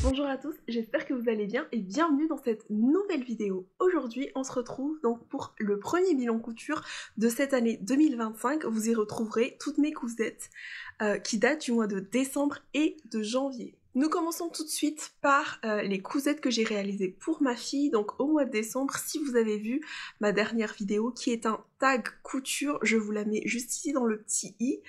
Bonjour à tous, j'espère que vous allez bien et bienvenue dans cette nouvelle vidéo. Aujourd'hui, on se retrouve donc pour le premier bilan couture de cette année 2025. Vous y retrouverez toutes mes cousettes qui datent du mois de décembre et de janvier. Nous commençons tout de suite par les cousettes que j'ai réalisées pour ma fille, donc au mois de décembre. Si vous avez vu ma dernière vidéo qui est un tag couture, je vous la mets juste ici dans le petit i.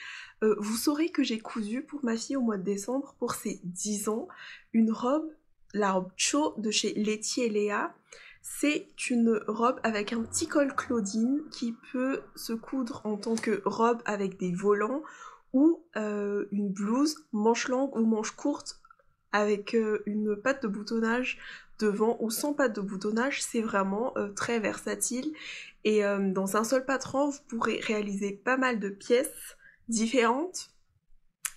Vous saurez que j'ai cousu pour ma fille au mois de décembre pour ses 10 ans une robe, la robe Cho de chez Letty & Léa. C'est une robe avec un petit col Claudine qui peut se coudre en tant que robe avec des volants ou une blouse manche longue ou manche courte avec une patte de boutonnage devant ou sans patte de boutonnage. C'est vraiment très versatile et dans un seul patron vous pourrez réaliser pas mal de pièces différentes.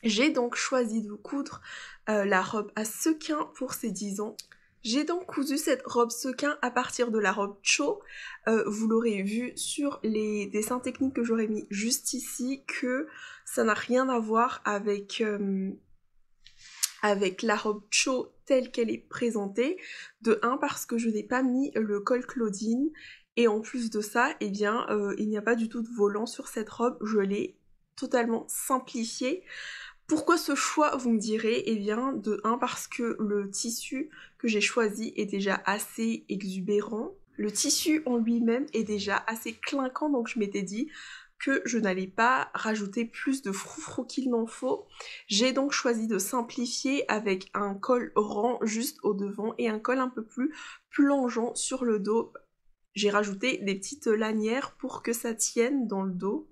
J'ai donc choisi de coudre la robe à sequin pour ses 10 ans. J'ai donc cousu cette robe sequin à partir de la robe Cho. Vous l'aurez vu sur les dessins techniques que j'aurais mis juste ici que ça n'a rien à voir avec la robe Cho telle qu'elle est présentée. De 1 parce que je n'ai pas mis le col Claudine et en plus de ça, eh bien, il n'y a pas du tout de volant sur cette robe. Je l'ai totalement simplifiée. Pourquoi ce choix, vous me direz? Eh bien, de 1 parce que le tissu que j'ai choisi est déjà assez exubérant. Le tissu en lui-même est déjà assez clinquant, donc je m'étais dit que je n'allais pas rajouter plus de froufrou qu'il n'en faut. J'ai donc choisi de simplifier avec un col rond juste au devant et un col un peu plus plongeant sur le dos. J'ai rajouté des petites lanières pour que ça tienne dans le dos,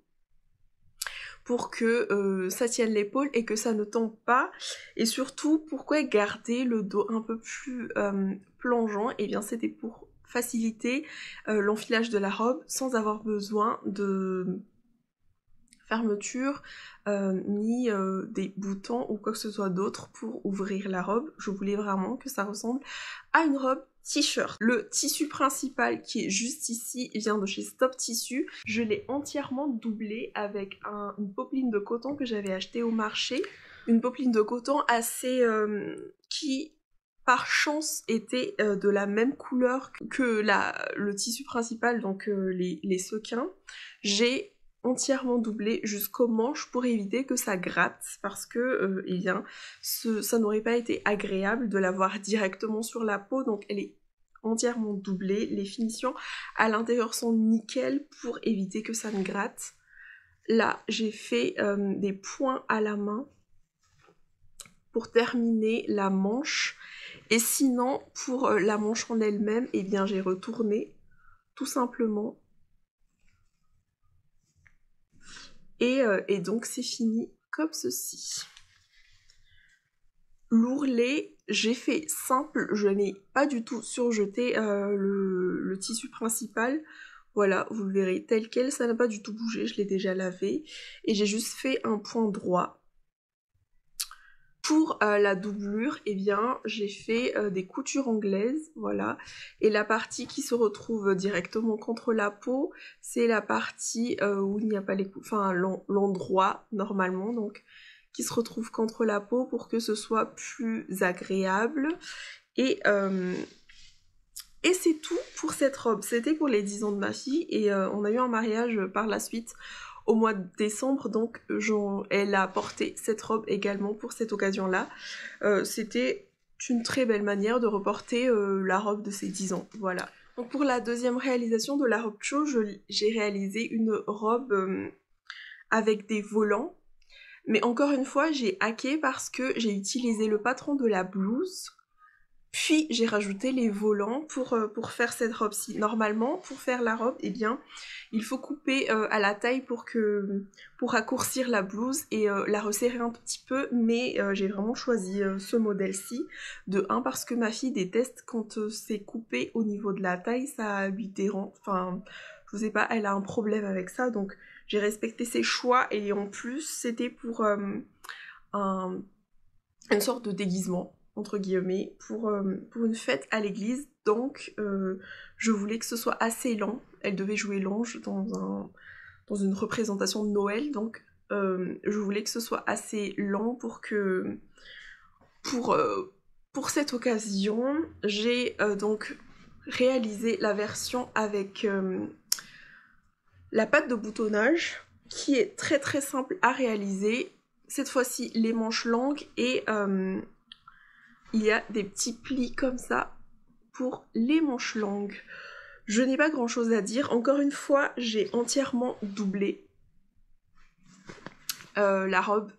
pour que ça tienne l'épaule et que ça ne tombe pas. Et surtout, pourquoi garder le dos un peu plus plongeant? Et bien c'était pour faciliter l'enfilage de la robe sans avoir besoin de fermeture ni des boutons ou quoi que ce soit d'autre pour ouvrir la robe. Je voulais vraiment que ça ressemble à une robe t-shirt. Le tissu principal qui est juste ici vient de chez Stop Tissu. Je l'ai entièrement doublé avec une popeline de coton que j'avais achetée au marché. Une popeline de coton assez qui par chance était de la même couleur que le tissu principal, donc les sequins. J'ai entièrement doublé jusqu'aux manches pour éviter que ça gratte parce que eh bien, ça n'aurait pas été agréable de l'avoir directement sur la peau, donc elle est entièrement doublée. Les finitions à l'intérieur sont nickel pour éviter que ça ne gratte. Là, j'ai fait des points à la main pour terminer la manche. Et sinon, pour la manche en elle-même, eh bien, j'ai retourné tout simplement. Et donc c'est fini comme ceci. L'ourlet, j'ai fait simple, je n'ai pas du tout surjeté le tissu principal. Voilà, vous le verrez tel quel, ça n'a pas du tout bougé, je l'ai déjà lavé. Et j'ai juste fait un point droit. Pour la doublure, eh bien, j'ai fait des coutures anglaises, voilà. Et la partie qui se retrouve directement contre la peau, c'est la partie où il n'y a pas les enfin l'endroit normalement, donc qui se retrouve contre la peau pour que ce soit plus agréable. Et c'est tout pour cette robe. C'était pour les 10 ans de ma fille et on a eu un mariage par la suite au mois de décembre, donc elle a porté cette robe également pour cette occasion-là. C'était une très belle manière de reporter la robe de ses 10 ans, voilà. Donc pour la deuxième réalisation de la robe Cho, j'ai réalisé une robe avec des volants, mais encore une fois j'ai hacké parce que j'ai utilisé le patron de la blouse, puis j'ai rajouté les volants pour faire cette robe-ci. Normalement, pour faire la robe, eh bien, il faut couper à la taille pour raccourcir la blouse et la resserrer un petit peu, mais j'ai vraiment choisi ce modèle-ci. De 1 parce que ma fille déteste quand c'est coupé au niveau de la taille, ça lui dérange, enfin, je sais pas, elle a un problème avec ça, donc j'ai respecté ses choix et en plus, c'était pour une sorte de déguisement entre guillemets, pour une fête à l'église, donc je voulais que ce soit assez lent. Elle devait jouer l'ange dans une représentation de Noël, donc je voulais que ce soit assez lent pour Pour cette occasion, j'ai donc réalisé la version avec la patte de boutonnage qui est très très simple à réaliser. Cette fois-ci, les manches longues et il y a des petits plis comme ça pour les manches longues. Je n'ai pas grand chose à dire. Encore une fois, j'ai entièrement doublé la robe.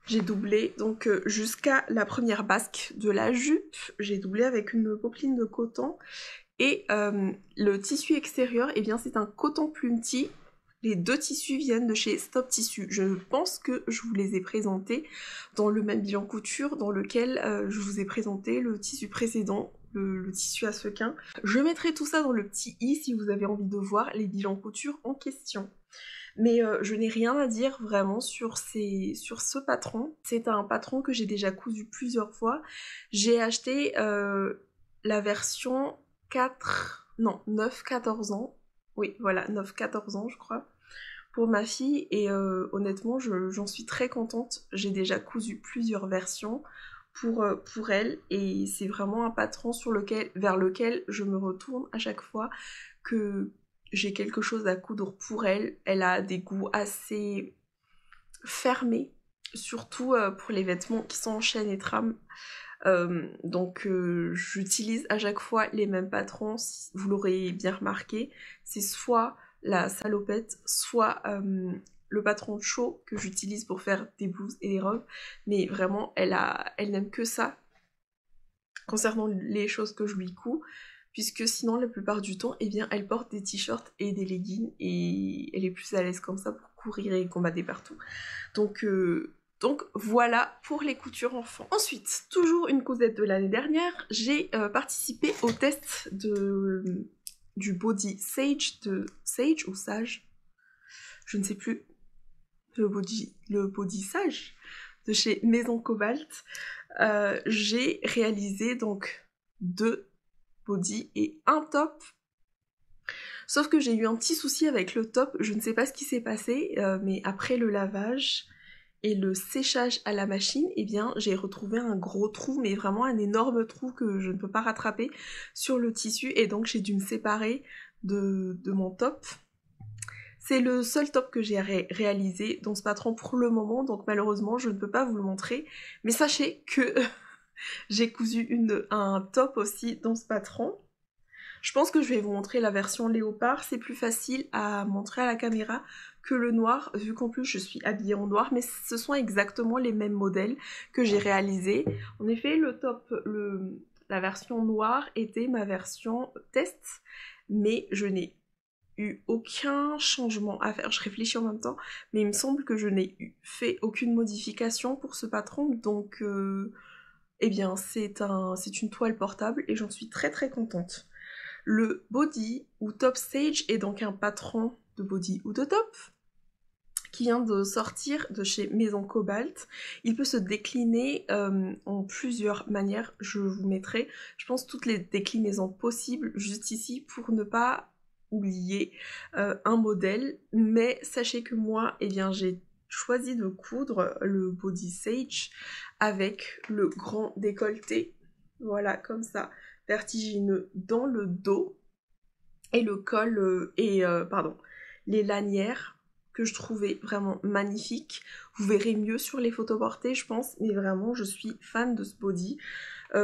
J'ai doublé donc jusqu'à la première basque de la jupe. J'ai doublé avec une popeline de coton. Et le tissu extérieur, eh bien c'est un coton plumetis. Les deux tissus viennent de chez Stop Tissu. Je pense que je vous les ai présentés dans le même bilan couture dans lequel je vous ai présenté le tissu précédent, le tissu à sequin. Je mettrai tout ça dans le petit i si vous avez envie de voir les bilans couture en question. Mais je n'ai rien à dire vraiment sur ce patron. C'est un patron que j'ai déjà cousu plusieurs fois. J'ai acheté la version 9-14 ans. Oui, voilà, 9-14 ans je crois. Pour ma fille et honnêtement j'en suis très contente. J'ai déjà cousu plusieurs versions pour elle et c'est vraiment un patron vers lequel je me retourne à chaque fois que j'ai quelque chose à coudre pour elle. Elle a des goûts assez fermés, surtout pour les vêtements qui sont en chaîne et trame. Donc j'utilise à chaque fois les mêmes patrons, vous l'aurez bien remarqué, c'est soit la salopette, soit le patron chaud que j'utilise pour faire des blouses et des robes, mais vraiment elle n'aime que ça concernant les choses que je lui couds, puisque sinon la plupart du temps, eh bien, elle porte des t-shirts et des leggings et elle est plus à l'aise comme ça pour courir et combattre partout. Donc voilà pour les coutures enfants. Ensuite, toujours une cousette de l'année dernière, j'ai participé au test du body Sage de Sage ou Sage, je ne sais plus, le body Sage de chez Maison Cobalt. J'ai réalisé donc 2 body et un top. Sauf que j'ai eu un petit souci avec le top, je ne sais pas ce qui s'est passé, mais après le lavage et le séchage à la machine, eh bien j'ai retrouvé un gros trou, mais vraiment un énorme trou que je ne peux pas rattraper sur le tissu, et donc j'ai dû me séparer de mon top. C'est le seul top que j'ai réalisé dans ce patron pour le moment, donc malheureusement je ne peux pas vous le montrer, mais sachez que j'ai cousu un top aussi dans ce patron. Je pense que je vais vous montrer la version léopard, c'est plus facile à montrer à la caméra que le noir, vu qu'en plus je suis habillée en noir, mais ce sont exactement les mêmes modèles que j'ai réalisés. En effet, le top, la version noire était ma version test, mais je n'ai eu aucun changement à faire. Je réfléchis en même temps, mais il me semble que je n'ai fait aucune modification pour ce patron, donc eh bien c'est une toile portable et j'en suis très très contente. Le body ou top stage est donc un patron de body ou de top qui vient de sortir de chez Maison Cobalt. Il peut se décliner en plusieurs manières. Je vous mettrai, je pense, toutes les déclinaisons possibles juste ici pour ne pas oublier un modèle. Mais sachez que moi, eh bien, j'ai choisi de coudre le body sage avec le grand décolleté. Voilà, comme ça, vertigineux dans le dos. Et le col les lanières que je trouvais vraiment magnifiques. Vous verrez mieux sur les photos portées, je pense, mais vraiment, je suis fan de ce body.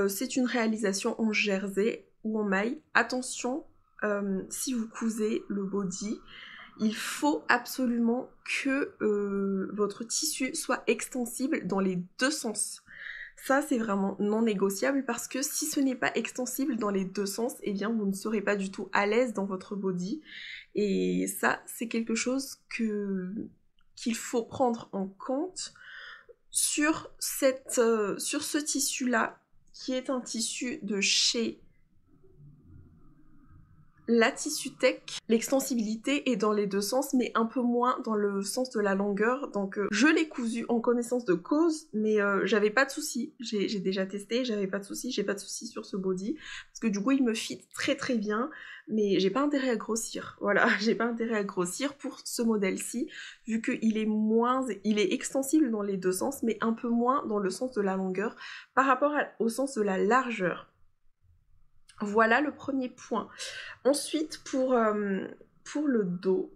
C'est une réalisation en jersey ou en maille. Attention, si vous cousez le body, il faut absolument que votre tissu soit extensible dans les deux sens. Ça, c'est vraiment non négociable parce que si ce n'est pas extensible dans les deux sens, eh bien, vous ne serez pas du tout à l'aise dans votre body. Et ça, c'est quelque chose qu'il faut prendre en compte sur ce tissu-là, qui est un tissu de chez La tissu tech, l'extensibilité est dans les deux sens, mais un peu moins dans le sens de la longueur. Donc je l'ai cousu en connaissance de cause, mais j'avais pas de soucis. J'ai déjà testé, j'avais pas de soucis, j'ai pas de soucis sur ce body. Parce que du coup il me fit très très bien, mais j'ai pas intérêt à grossir. Voilà, j'ai pas intérêt à grossir pour ce modèle-ci, vu qu'il est il est extensible dans les deux sens, mais un peu moins dans le sens de la longueur par rapport au sens de la largeur. Voilà le premier point. Ensuite, pour le dos,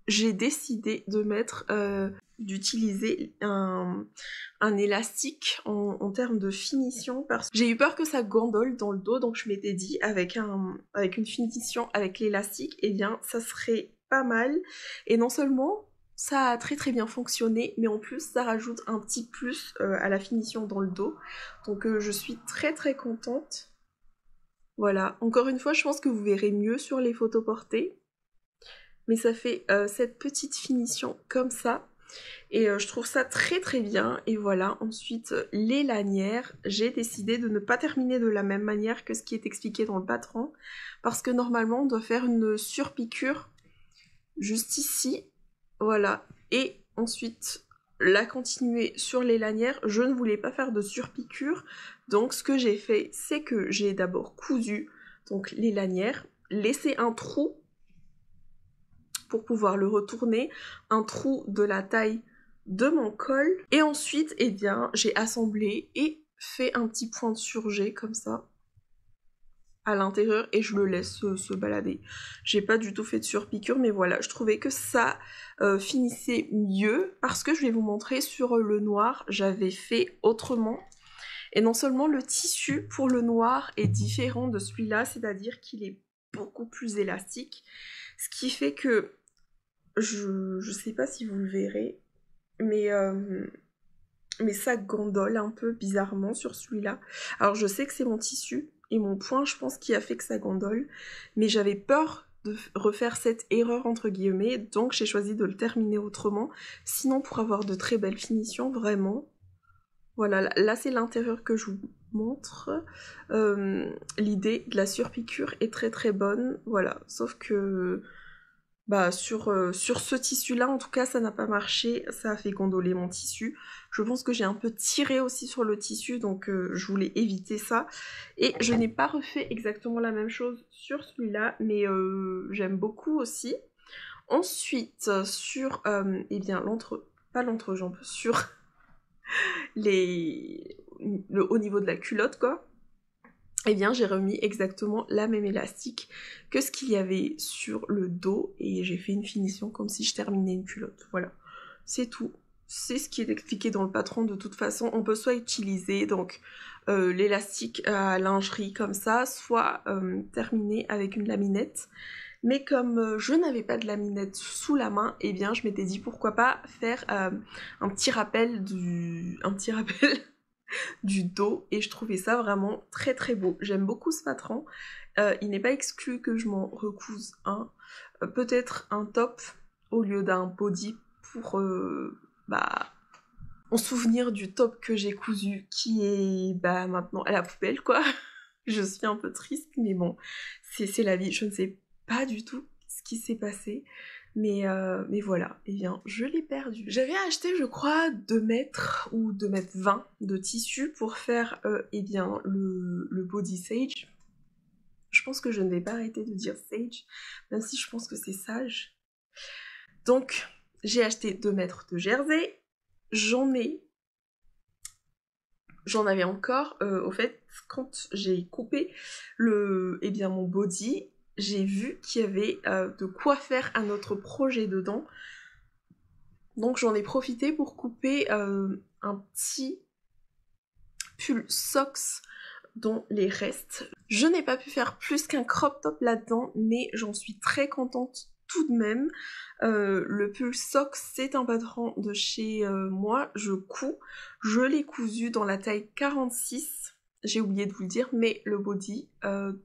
j'ai décidé de d'utiliser un élastique en termes de finition parce que j'ai eu peur que ça gondole dans le dos, donc je m'étais dit avec une finition avec l'élastique, eh bien ça serait pas mal. Et non seulement ça a très très bien fonctionné, mais en plus ça rajoute un petit plus à la finition dans le dos. Donc je suis très très contente. Voilà, encore une fois, je pense que vous verrez mieux sur les photos portées. Mais ça fait cette petite finition comme ça. Et je trouve ça très très bien. Et voilà, ensuite, les lanières. J'ai décidé de ne pas terminer de la même manière que ce qui est expliqué dans le patron. Parce que normalement, on doit faire une surpiqûre juste ici. Voilà. Et ensuite, la continuer sur les lanières. Je ne voulais pas faire de surpiqûre. Donc ce que j'ai fait, c'est que j'ai d'abord cousu donc les lanières, laissé un trou pour pouvoir le retourner, un trou de la taille de mon col, et ensuite, eh bien, j'ai assemblé et fait un petit point de surjet comme ça à l'intérieur et je le laisse se balader. J'ai pas du tout fait de surpiqûre, mais voilà, je trouvais que ça finissait mieux parce que je vais vous montrer sur le noir, j'avais fait autrement. Et non seulement le tissu pour le noir est différent de celui-là, c'est-à-dire qu'il est beaucoup plus élastique, ce qui fait que, je sais pas si vous le verrez, mais ça gondole un peu bizarrement sur celui-là. Alors je sais que c'est mon tissu et mon point, je pense, qui a fait que ça gondole, mais j'avais peur de refaire cette erreur entre guillemets, donc j'ai choisi de le terminer autrement. Sinon, pour avoir de très belles finitions, vraiment, voilà, là c'est l'intérieur que je vous montre. L'idée de la surpiqûre est très très bonne, voilà. Sauf que bah, sur ce tissu-là, en tout cas, ça n'a pas marché. Ça a fait gondoler mon tissu. Je pense que j'ai un peu tiré aussi sur le tissu, donc je voulais éviter ça. Et je n'ai pas refait exactement la même chose sur celui-là, mais j'aime beaucoup aussi. Ensuite, sur, eh bien, pas l'entrejambe, sur au niveau de la culotte, quoi, eh bien j'ai remis exactement la même élastique que ce qu'il y avait sur le dos et j'ai fait une finition comme si je terminais une culotte. Voilà, c'est tout. C'est ce qui est expliqué dans le patron. De toute façon, on peut soit utiliser donc l'élastique à lingerie comme ça, soit terminer avec une laminette. Mais comme je n'avais pas de laminette sous la main, eh bien je m'étais dit pourquoi pas faire un petit rappel du dos et je trouvais ça vraiment très très beau. J'aime beaucoup ce patron. Il n'est pas exclu que je m'en recouse un. Peut-être un top au lieu d'un body pour en souvenir du top que j'ai cousu qui est maintenant à la poubelle quoi. Je suis un peu triste mais bon, c'est la vie. Je ne sais pas du tout ce qui s'est passé. Mais voilà, et bien je l'ai perdu. J'avais acheté je crois 2 mètres ou 2 mètres 20 de tissu pour faire eh bien le body sage. Je pense que je ne vais pas arrêter de dire sage, même si je pense que c'est sage. Donc j'ai acheté 2 mètres de jersey, j'en avais encore, au fait, quand j'ai coupé eh bien, mon body, j'ai vu qu'il y avait de quoi faire un autre projet dedans. Donc j'en ai profité pour couper un petit pull socks dont les restes. Je n'ai pas pu faire plus qu'un crop top là-dedans, mais j'en suis très contente tout de même. Le pull socks, c'est un patron de chez moi, je l'ai cousu dans la taille 46. J'ai oublié de vous le dire, mais le body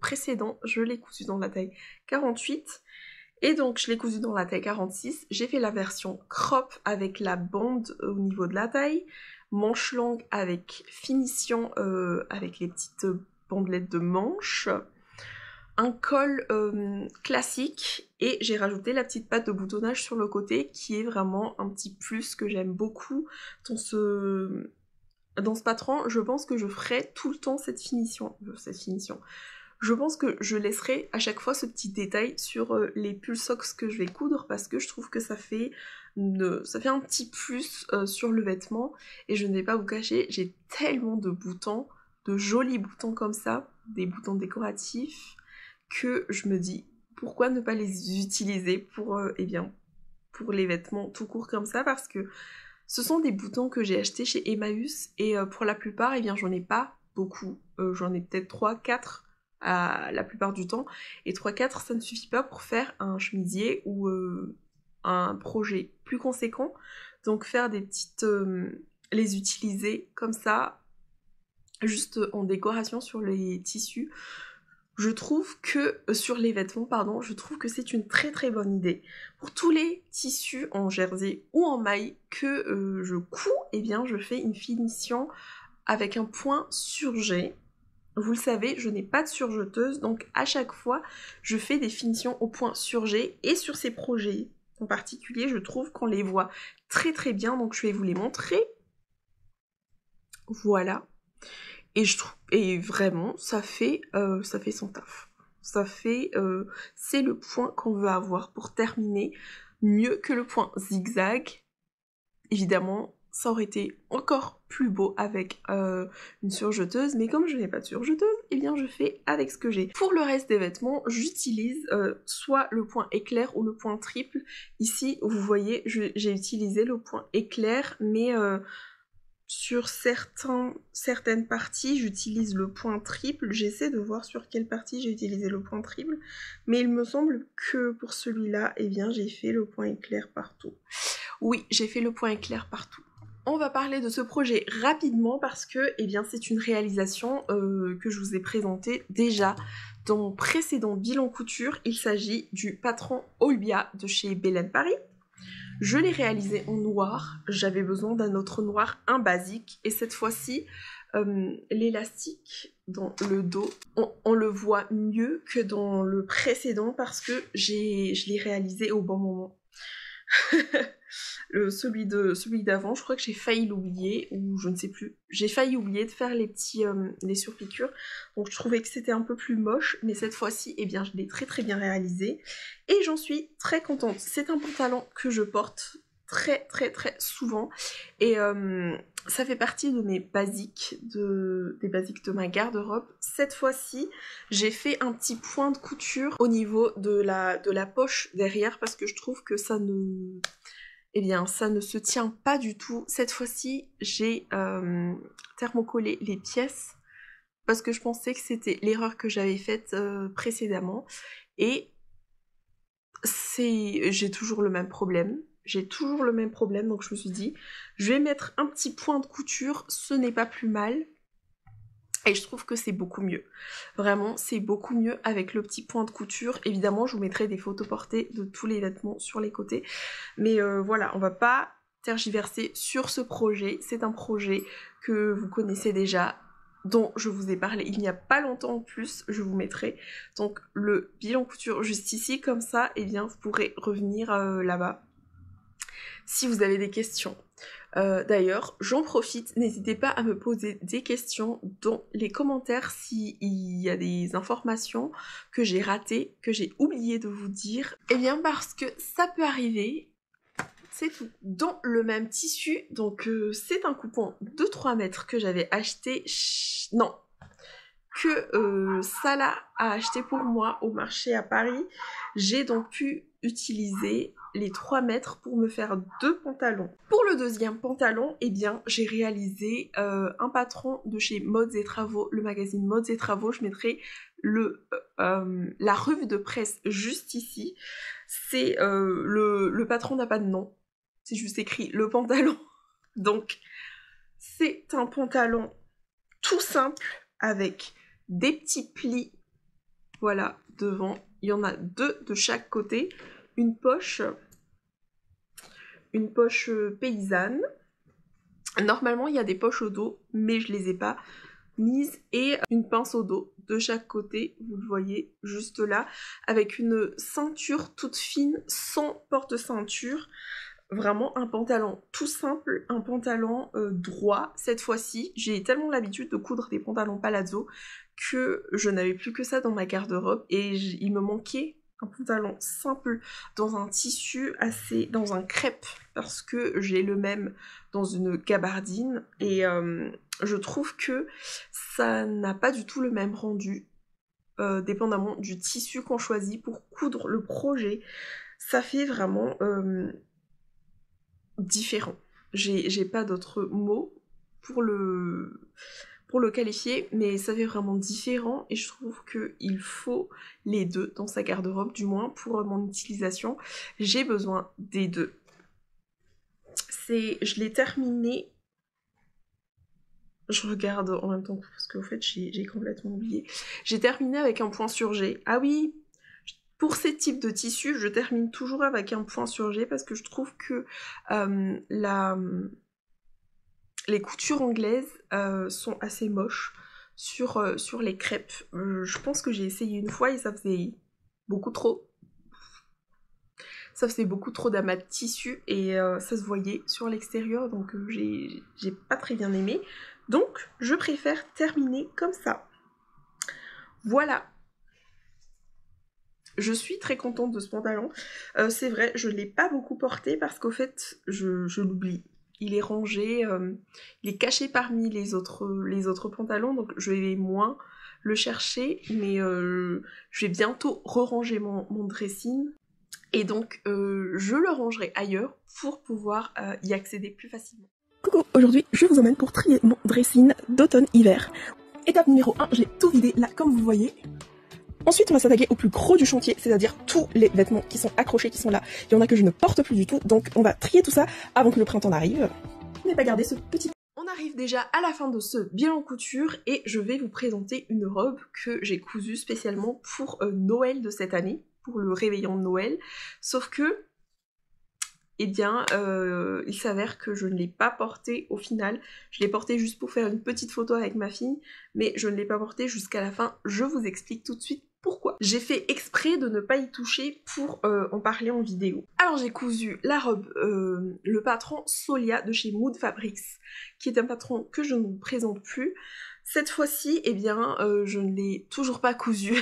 précédent, je l'ai cousu dans la taille 48. Et donc je l'ai cousu dans la taille 46, j'ai fait la version crop avec la bande au niveau de la taille, manche longue avec finition avec les petites bandelettes de manche. un col classique et j'ai rajouté la petite patte de boutonnage sur le côté qui est vraiment un petit plus que j'aime beaucoup dans ce patron. Je pense que je ferai tout le temps cette finition. Je pense que je laisserai à chaque fois ce petit détail sur les pull socks que je vais coudre parce que je trouve que ça fait un petit plus sur le vêtement et je ne vais pas vous cacher, j'ai tellement de boutons, de jolis boutons comme ça, des boutons décoratifs, que je me dis pourquoi ne pas les utiliser pour, pour les vêtements tout court comme ça parce que ce sont des boutons que j'ai achetés chez Emmaüs et pour la plupart, j'en ai pas beaucoup. J'en ai peut-être 3-4 la plupart du temps. Et 3-4, ça ne suffit pas pour faire un chemisier ou un projet plus conséquent. Donc faire des petites... les utiliser comme ça, juste en décoration sur les tissus. Je trouve que, sur les vêtements, pardon, je trouve que c'est une très très bonne idée. Pour tous les tissus en jersey ou en maille que je couds, je fais une finition avec un point surjet. Vous le savez, je n'ai pas de surjeteuse, donc à chaque fois, je fais des finitions au point surjet. Et sur ces projets en particulier, je trouve qu'on les voit très très bien, donc je vais vous les montrer. Voilà. Et vraiment, ça fait son taf. C'est le point qu'on veut avoir pour terminer. Mieux que le point zigzag. Évidemment, ça aurait été encore plus beau avec une surjeteuse, mais comme je n'ai pas de surjeteuse, je fais avec ce que j'ai. Pour le reste des vêtements, j'utilise soit le point éclair ou le point triple. Ici, vous voyez, j'ai utilisé le point éclair, mais sur certaines parties, j'utilise le point triple. J'essaie de voir sur quelle partie j'ai utilisé le point triple, mais il me semble que pour celui-là, j'ai fait le point éclair partout. Oui, j'ai fait le point éclair partout. On va parler de ce projet rapidement parce que c'est une réalisation que je vous ai présentée déjà dans mon précédent bilan couture. Il s'agit du patron Olbia de chez Belen Paris. Je l'ai réalisé en noir, j'avais besoin d'un autre noir, un basique, et cette fois-ci, l'élastique dans le dos, on le voit mieux que dans le précédent parce que je l'ai réalisé au bon moment. Celui d'avant, je crois que j'ai failli l'oublier, ou je ne sais plus. J'ai failli oublier de faire les surpiqûres, donc je trouvais que c'était un peu plus moche, mais cette fois-ci, je l'ai très très bien réalisé, et j'en suis très contente. C'est un pantalon que je porte très très très souvent, et ça fait partie de mes basiques, des basiques de ma garde-robe. Cette fois-ci, j'ai fait un petit point de couture au niveau de la poche derrière, parce que je trouve que ça ne se tient pas du tout. Cette fois-ci, j'ai thermocollé les pièces parce que je pensais que c'était l'erreur que j'avais faite précédemment. Et j'ai toujours le même problème. Donc je me suis dit, je vais mettre un petit point de couture, ce n'est pas plus mal. Et je trouve que c'est beaucoup mieux. Vraiment, c'est beaucoup mieux avec le petit point de couture. Évidemment, je vous mettrai des photos portées de tous les vêtements sur les côtés. Mais voilà, on va pas tergiverser sur ce projet. C'est un projet que vous connaissez déjà, dont je vous ai parlé il n'y a pas longtemps en plus. Je vous mettrai donc le bilan couture juste ici. Comme ça, vous pourrez revenir là-bas si vous avez des questions. D'ailleurs, j'en profite, n'hésitez pas à me poser des questions dans les commentaires s'il y a des informations que j'ai ratées, que j'ai oublié de vous dire. Parce que ça peut arriver, c'est tout. Dans le même tissu, donc c'est un coupon de 3 mètres que j'avais acheté, que Salah a acheté pour moi au marché à Paris. J'ai donc pu utiliser les 3 mètres pour me faire 2 pantalons. Pour le deuxième pantalon, j'ai réalisé un patron de chez Modes et Travaux, le magazine Modes et Travaux. Je mettrai la revue de presse juste ici. C'est le patron n'a pas de nom, c'est juste écrit le pantalon. Donc c'est un pantalon tout simple avec des petits plis, voilà, devant. Il y en a 2 de chaque côté. Une poche paysanne. Normalement, il y a des poches au dos, mais je les ai pas. mise et une pince au dos de chaque côté, vous le voyez juste là, avec une ceinture toute fine, sans porte-ceinture. Vraiment un pantalon tout simple, un pantalon droit cette fois-ci. J'ai tellement l'habitude de coudre des pantalons palazzo que je n'avais plus que ça dans ma garde-robe et il me manquait un pantalon simple dans un tissu assez, dans un crêpe, parce que j'ai le même dans une gabardine et je trouve que ça n'a pas du tout le même rendu, dépendamment du tissu qu'on choisit pour coudre le projet. Ça fait vraiment différent. J'ai pas d'autres mots pour le qualifier, mais ça fait vraiment différent et je trouve qu'il faut les deux dans sa garde-robe, du moins pour mon utilisation. J'ai besoin des deux. Je l'ai terminé. Je regarde en même temps parce qu'au fait j'ai complètement oublié. J'ai terminé avec un point sur G. Ah oui, pour ces types de tissus, je termine toujours avec un point sur G parce que je trouve que les coutures anglaises sont assez moches sur les crêpes. Je pense que j'ai essayé une fois et ça faisait beaucoup trop. Ça faisait beaucoup trop d'amas de tissu et ça se voyait sur l'extérieur, donc j'ai pas très bien aimé. Donc je préfère terminer comme ça. Voilà. Je suis très contente de ce pantalon. C'est vrai, je ne l'ai pas beaucoup porté parce qu'au fait, je l'oublie. Il est rangé, il est caché parmi les autres pantalons, donc je vais moins le chercher, mais je vais bientôt re-ranger mon dressing. Et donc, je le rangerai ailleurs pour pouvoir y accéder plus facilement. Coucou, aujourd'hui, je vous emmène pour trier mon dressing d'automne-hiver. Étape numéro 1, j'ai tout vidé là, comme vous voyez. Ensuite, on va s'attaquer au plus gros du chantier, c'est-à-dire tous les vêtements qui sont accrochés, qui sont là. Il y en a que je ne porte plus du tout, donc on va trier tout ça avant que le printemps n'arrive. Je n'ai pas gardé ce petit... On arrive déjà à la fin de ce bilan en couture et je vais vous présenter une robe que j'ai cousue spécialement pour Noël de cette année, pour le réveillon de Noël. Sauf que, eh bien, il s'avère que je ne l'ai pas portée au final. Je l'ai portée juste pour faire une petite photo avec ma fille, mais je ne l'ai pas portée jusqu'à la fin. Je vous explique tout de suite pourquoi. J'ai fait exprès de ne pas y toucher pour en parler en vidéo. Alors j'ai cousu la robe, le patron Solia de chez Mood Fabrics, qui est un patron que je ne vous présente plus. Cette fois-ci, eh bien, je ne l'ai toujours pas cousu.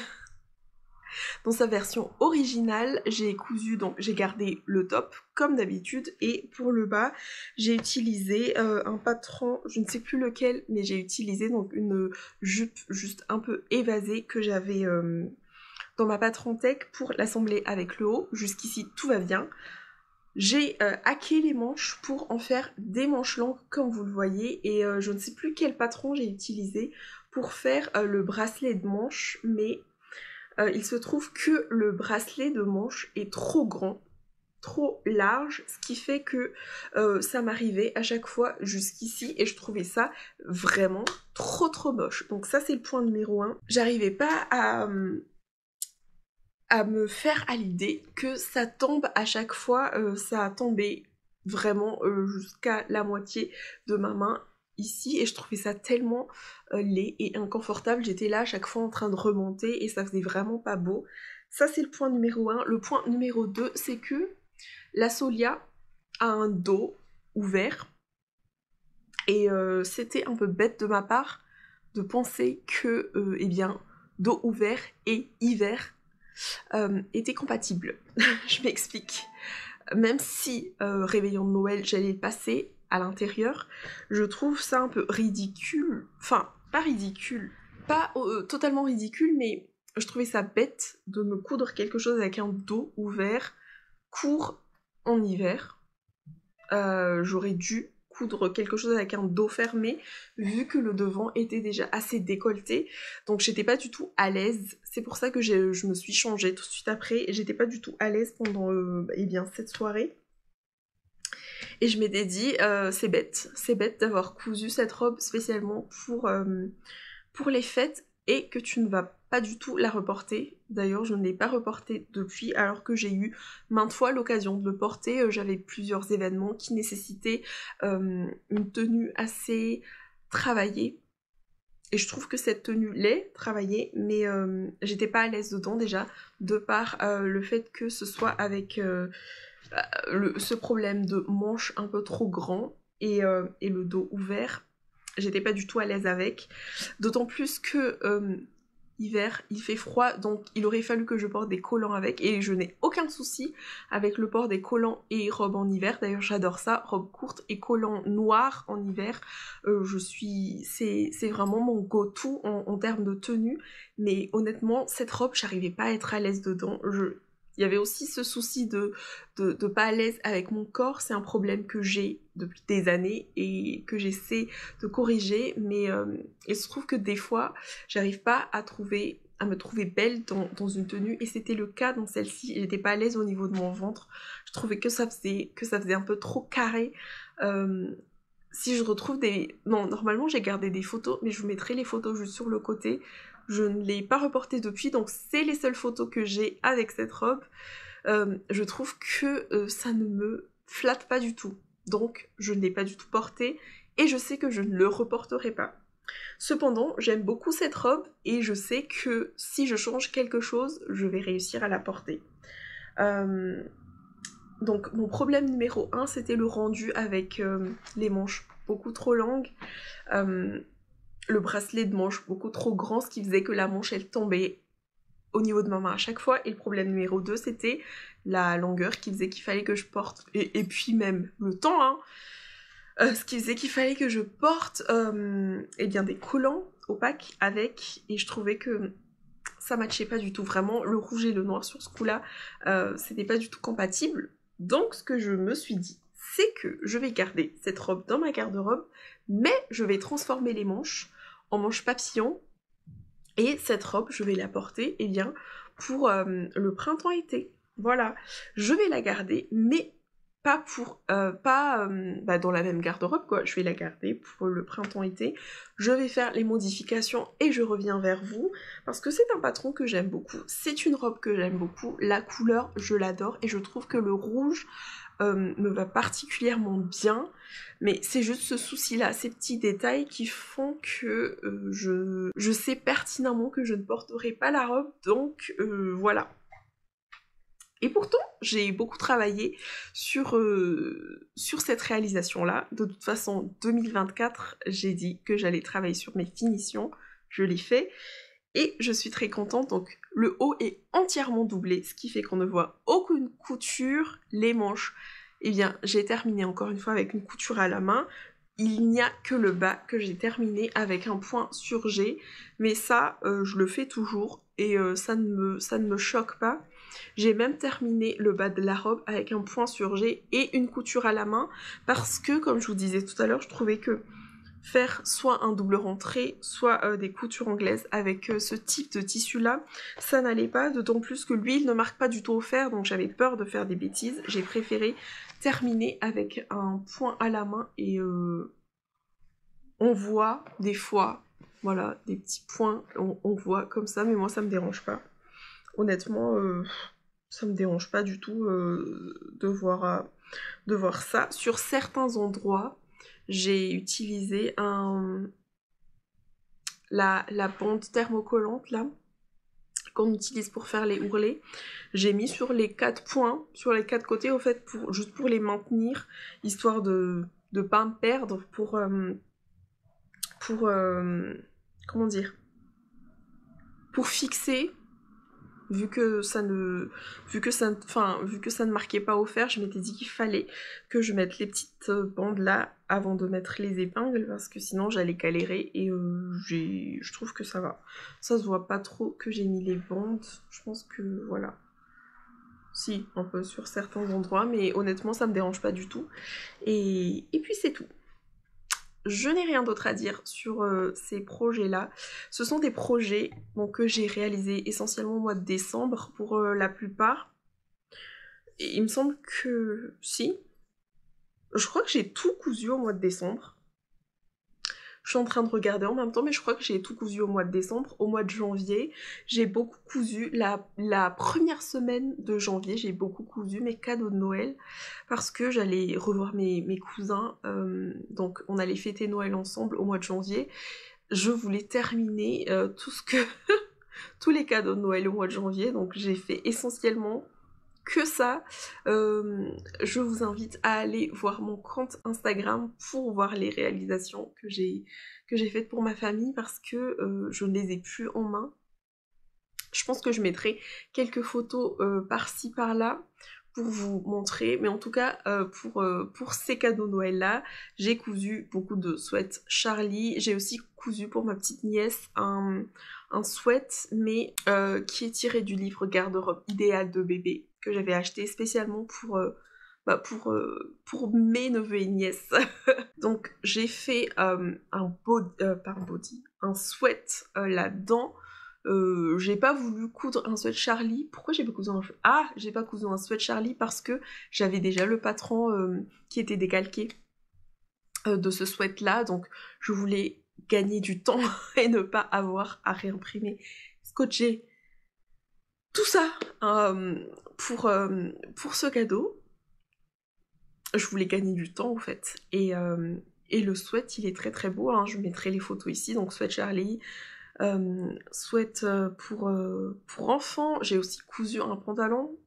Dans sa version originale, j'ai cousu, donc j'ai gardé le top comme d'habitude et pour le bas, j'ai utilisé un patron, je ne sais plus lequel, mais j'ai utilisé donc une jupe juste un peu évasée que j'avais dans ma patron tech pour l'assembler avec le haut. Jusqu'ici, tout va bien. J'ai hacké les manches pour en faire des manches longues comme vous le voyez et je ne sais plus quel patron j'ai utilisé pour faire le bracelet de manche, mais il se trouve que le bracelet de manche est trop grand, trop large, ce qui fait que ça m'arrivait à chaque fois jusqu'ici et je trouvais ça vraiment trop moche. Donc ça c'est le point numéro 1. J'arrivais pas à me faire à l'idée que ça tombe à chaque fois, ça a tombé vraiment jusqu'à la moitié de ma main ici et je trouvais ça tellement laid et inconfortable. J'étais là à chaque fois en train de remonter et ça faisait vraiment pas beau. Ça c'est le point numéro 1. Le point numéro 2, c'est que la Solia a un dos ouvert et c'était un peu bête de ma part de penser que eh bien dos ouvert et hiver étaient compatibles. Je m'explique. Même si réveillon de Noël j'allais le passer à l'intérieur, je trouve ça un peu ridicule, enfin pas ridicule, pas totalement ridicule, mais je trouvais ça bête de me coudre quelque chose avec un dos ouvert, court en hiver. J'aurais dû coudre quelque chose avec un dos fermé vu que le devant était déjà assez décolleté, donc j'étais pas du tout à l'aise. C'est pour ça que je me suis changée tout de suite après et j'étais pas du tout à l'aise pendant eh bien cette soirée. Et je m'étais dit, c'est bête d'avoir cousu cette robe spécialement pour les fêtes et que tu ne vas pas du tout la reporter. D'ailleurs, je ne l'ai pas reportée depuis, alors que j'ai eu maintes fois l'occasion de le porter. J'avais plusieurs événements qui nécessitaient une tenue assez travaillée. Et je trouve que cette tenue l'est travaillée, mais j'étais pas à l'aise dedans déjà, de par le fait que ce soit avec ce problème de manche un peu trop grand et le dos ouvert. J'étais pas du tout à l'aise avec. D'autant plus que hiver, il fait froid, donc il aurait fallu que je porte des collants avec, et je n'ai aucun souci avec le port des collants et robes en hiver. D'ailleurs, j'adore ça, robe courte et collants noirs en hiver. C'est vraiment mon go-to en termes de tenue, mais honnêtement, cette robe, j'arrivais pas à être à l'aise dedans. Il y avait aussi ce souci de pas à l'aise avec mon corps. C'est un problème que j'ai depuis des années et que j'essaie de corriger, mais il se trouve que des fois j'arrive pas à me trouver belle dans une tenue, et c'était le cas dans celle-ci. J'étais pas à l'aise au niveau de mon ventre, je trouvais que ça faisait un peu trop carré. Si je retrouve non, normalement j'ai gardé des photos, mais je vous mettrai les photos juste sur le côté. Je ne l'ai pas reportée depuis, donc c'est les seules photos que j'ai avec cette robe. Je trouve que ça ne me flatte pas du tout, donc je ne l'ai pas du tout portée, et je sais que je ne le reporterai pas. Cependant, j'aime beaucoup cette robe, et je sais que si je change quelque chose, je vais réussir à la porter. Donc mon problème numéro 1, c'était le rendu avec les manches beaucoup trop longues, le bracelet de manche beaucoup trop grand, ce qui faisait que la manche elle tombait au niveau de ma main à chaque fois. Et le problème numéro 2, c'était la longueur qui faisait qu'il fallait que je porte, et puis même le temps, hein, ce qui faisait qu'il fallait que je porte eh bien des collants opaques avec, et je trouvais que ça matchait pas du tout. Vraiment, le rouge et le noir sur ce coup-là, c'était pas du tout compatible. Donc ce que je me suis dit, c'est que je vais garder cette robe dans ma garde-robe, mais je vais transformer les manches en manches papillons, et cette robe, je vais la porter eh bien, pour le printemps-été. Voilà, je vais la garder, mais pas dans la même garde-robe, quoi. Je vais la garder pour le printemps-été. Je vais faire les modifications et je reviens vers vous, parce que c'est un patron que j'aime beaucoup. C'est une robe que j'aime beaucoup. La couleur, je l'adore, et je trouve que le rouge me va particulièrement bien, mais c'est juste ce souci-là, ces petits détails qui font que je sais pertinemment que je ne porterai pas la robe, donc voilà. Et pourtant, j'ai beaucoup travaillé sur cette réalisation-là. De toute façon, 2024, j'ai dit que j'allais travailler sur mes finitions, je l'ai fait, et je suis très contente. Donc le haut est entièrement doublé, ce qui fait qu'on ne voit aucune couture. Les manches, eh bien j'ai terminé encore une fois avec une couture à la main. Il n'y a que le bas que j'ai terminé avec un point sur G, mais ça je le fais toujours, et ça ne me choque pas. J'ai même terminé le bas de la robe avec un point sur G et une couture à la main, parce que comme je vous disais tout à l'heure, je trouvais que faire soit un double rentré, soit des coutures anglaises avec ce type de tissu là, ça n'allait pas, d'autant plus que l'huile ne marque pas du tout au fer, donc j'avais peur de faire des bêtises. J'ai préféré terminer avec un point à la main, et on voit des fois, voilà, des petits points, on voit comme ça, mais moi ça me dérange pas. Honnêtement, ça me dérange pas du tout de voir ça. Sur certains endroits, j'ai utilisé la bande thermocollante là, qu'on utilise pour faire les ourlets. J'ai mis sur les 4 points, sur les 4 côtés, au fait, juste pour les maintenir, histoire de pas me perdre, pour comment dire, pour fixer. Vu que ça ne marquait pas au fer, je m'étais dit qu'il fallait que je mette les petites bandes là avant de mettre les épingles, parce que sinon j'allais galérer, et je trouve que ça va. Ça se voit pas trop que j'ai mis les bandes, je pense que voilà. Si, un peu sur certains endroits, mais honnêtement ça me dérange pas du tout. Et puis c'est tout. Je n'ai rien d'autre à dire sur ces projets-là. Ce sont des projets donc, que j'ai réalisés essentiellement au mois de décembre pour la plupart. Et il me semble que... si. Je crois que j'ai tout cousu au mois de décembre. Je suis en train de regarder en même temps, mais je crois que j'ai tout cousu au mois de décembre. Au mois de janvier, j'ai beaucoup cousu. La première semaine de janvier, j'ai beaucoup cousu mes cadeaux de Noël, parce que j'allais revoir mes cousins. Donc on allait fêter Noël ensemble au mois de janvier. je voulais terminer tous les cadeaux de Noël au mois de janvier, donc j'ai fait essentiellement que ça. Je vous invite à aller voir mon compte Instagram pour voir les réalisations que j'ai faites pour ma famille parce que je ne les ai plus en main. Je pense que je mettrai quelques photos par-ci par-là pour vous montrer, mais en tout cas pour ces cadeaux Noël là, j'ai cousu beaucoup de sweats Charlie. J'ai aussi cousu pour ma petite nièce un sweat mais qui est tiré du livre Garde-robe idéal de bébé que j'avais acheté spécialement pour mes neveux et nièces. Donc j'ai fait un sweat là-dedans. J'ai pas voulu coudre un sweat Charlie. Pourquoi j'ai pas cousu un... Ah, j'ai pas cousu un sweat Charlie parce que j'avais déjà le patron qui était décalqué de ce sweat là, donc je voulais gagner du temps et ne pas avoir à réimprimer, scotcher tout ça pour ce cadeau. Je voulais gagner du temps en fait, et le sweat il est très très beau, hein. Je mettrai les photos ici, donc sweat Charlie. Sweat pour enfants. J'ai aussi cousu un pantalon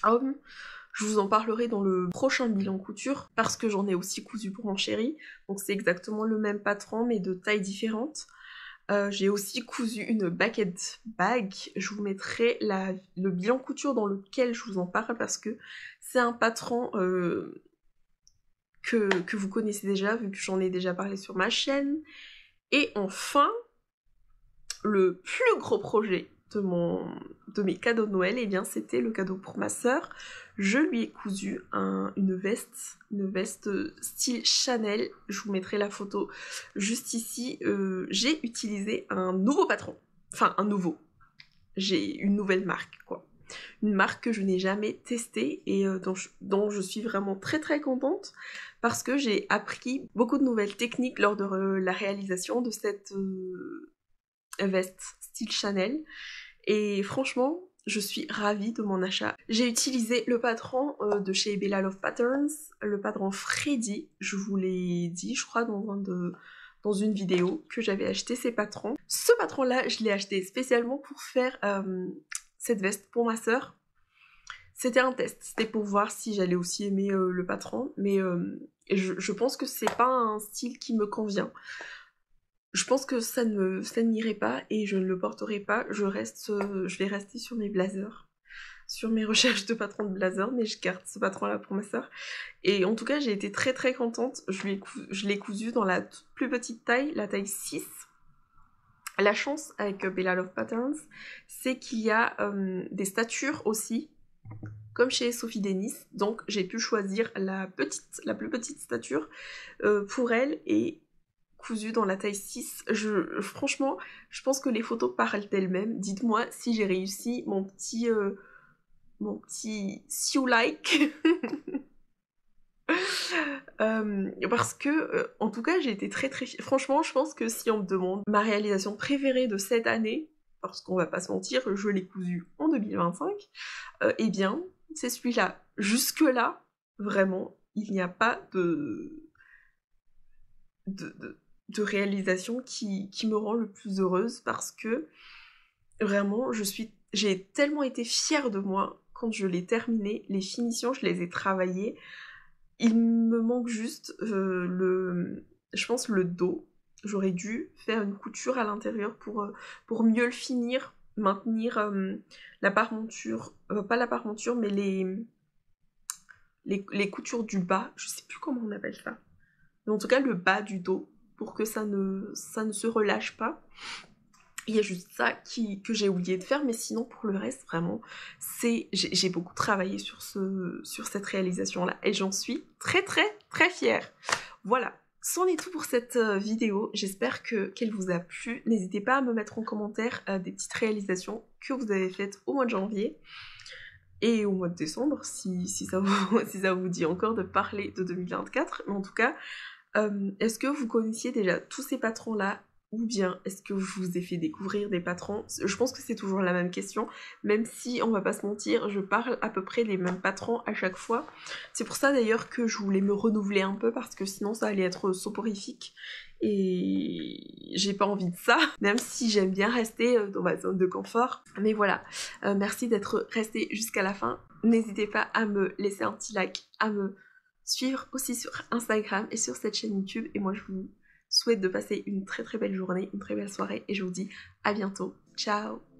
homme. Je vous en parlerai dans le prochain bilan couture parce que j'en ai aussi cousu pour mon chéri. Donc c'est exactement le même patron mais de taille différente. J'ai aussi cousu une bucket bag. Je vous mettrai le bilan couture dans lequel je vous en parle parce que c'est un patron que vous connaissez déjà vu que j'en ai déjà parlé sur ma chaîne. Et enfin, le plus gros projet de mes cadeaux de Noël, et bien c'était le cadeau pour ma sœur. Je lui ai cousu une veste style Chanel. Je vous mettrai la photo juste ici. J'ai utilisé un nouveau patron. Enfin, j'ai une nouvelle marque, quoi. Une marque que je n'ai jamais testée et dont je suis vraiment très très contente parce que j'ai appris beaucoup de nouvelles techniques lors de la réalisation de cette veste style Chanel et franchement je suis ravie de mon achat. J'ai utilisé le patron de chez Bella Love Patterns, le patron Freddy. Je vous l'ai dit je crois dans une vidéo que j'avais acheté ces patrons. Ce patron là je l'ai acheté spécialement pour faire cette veste pour ma sœur. C'était un test, c'était pour voir si j'allais aussi aimer le patron, mais je pense que c'est pas un style qui me convient. Je pense que ça n'irait pas et je ne le porterai pas. Je vais rester sur mes blazers, sur mes recherches de patron de blazer, mais je garde ce patron-là pour ma sœur. Et en tout cas, j'ai été très très contente. Je l'ai cousu dans la toute plus petite taille, la taille 6. La chance avec Bella Love Patterns, c'est qu'il y a des statures aussi, comme chez Sophie Denis. Donc j'ai pu choisir la plus petite stature pour elle et cousu dans la taille 6. Franchement, je pense que les photos parlent d'elles-mêmes. Dites-moi si j'ai réussi mon petit see you like. Parce que, en tout cas, j'ai été très très fière. Franchement, je pense que si on me demande ma réalisation préférée de cette année, parce qu'on va pas se mentir, je l'ai cousu en 2025, eh bien, c'est celui-là. Jusque-là, vraiment, il n'y a pas de réalisation qui me rend le plus heureuse parce que vraiment j'ai tellement été fière de moi quand je l'ai terminé. Les finitions je les ai travaillées, il me manque juste je pense le dos. J'aurais dû faire une couture à l'intérieur pour mieux le finir, maintenir la parmenture, pas la parmenture mais les coutures du bas, je sais plus comment on appelle ça, mais en tout cas le bas du dos pour que ça ne se relâche pas. Il y a juste ça que j'ai oublié de faire, mais sinon pour le reste vraiment j'ai beaucoup travaillé sur cette réalisation là et j'en suis très très très fière. Voilà, c'en est tout pour cette vidéo. J'espère qu'elle vous a plu. N'hésitez pas à me mettre en commentaire des petites réalisations que vous avez faites au mois de janvier et au mois de décembre si ça vous dit encore de parler de 2024. Mais en tout cas, est-ce que vous connaissiez déjà tous ces patrons là ou bien est-ce que je vous ai fait découvrir des patrons? Je pense que c'est toujours la même question, même si on va pas se mentir, je parle à peu près des mêmes patrons à chaque fois. C'est pour ça d'ailleurs que je voulais me renouveler un peu parce que sinon ça allait être soporifique et j'ai pas envie de ça, même si j'aime bien rester dans ma zone de confort. Mais voilà, merci d'être resté jusqu'à la fin. N'hésitez pas à me laisser un petit like, à me suivre aussi sur Instagram et sur cette chaîne YouTube. Et moi, je vous souhaite de passer une très très belle journée, une très belle soirée et je vous dis à bientôt. Ciao!